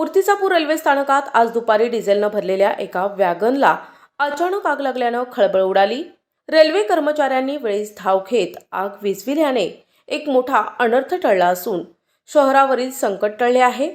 Murtijapur railway स्थानकात आज दुपारी डिझेलनं भरलेल्या एका वॅगनला अचानक आग लागल्यानं खळबळ उडाली। रेल्वे कर्मचाऱ्यांनी वेळीच धाव घेत आग विझविल्याने एक मोठा अनर्थ टळला असून शहरावरील संकट टळले आहे।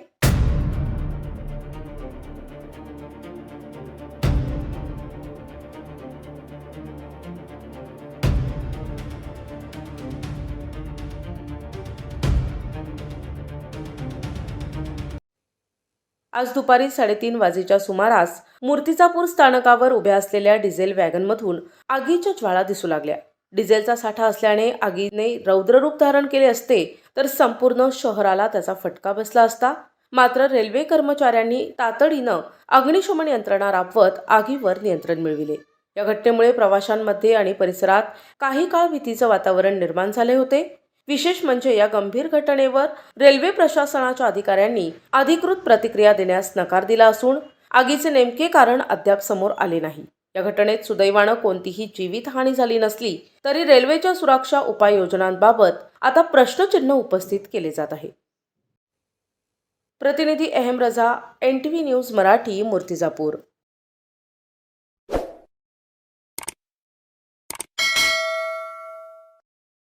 आज दुपारी 3:30 वाजेच्या सुमारास मूर्तिजापूर स्थानकावर उभ्या असलेल्या डिझेल वॅगनमधून आगीच्या ज्वाळा दिसू लागल्या। डिझेलचा साठा असल्याने आगीने रौद्ररूप धारण केले असते तर संपूर्ण शहराला त्याचा फटका बसला असता। मात्र रेल्वे कर्मचाऱ्यांनी तातडीनं अग्निशमन यंत्रणा राबवत आगीवर नियंत्रण मिळविले। या घटनेमुळे प्रवाशांमध्ये आणि परिसरात काही काळ भीतीचं वातावरण निर्माण झाले होते। विशेष म्हणजे या गंभीर घटनेवर रेल्वे प्रशासनाच्या अधिकाऱ्यांनी अधिकृत प्रतिक्रिया देण्यास नकार दिला असून आगीचे नेमके कारण अद्याप समोर आले नाही। या घटनेत सुदैवानं कोणतीही जीवितहानी झाली नसली तरी रेल्वेच्या सुरक्षा उपाययोजनांबाबत आता प्रश्नचिन्ह उपस्थित केले जात आहे। प्रतिनिधी अहम रजा, NTV न्यूज मराठी, मूर्तिजापूर।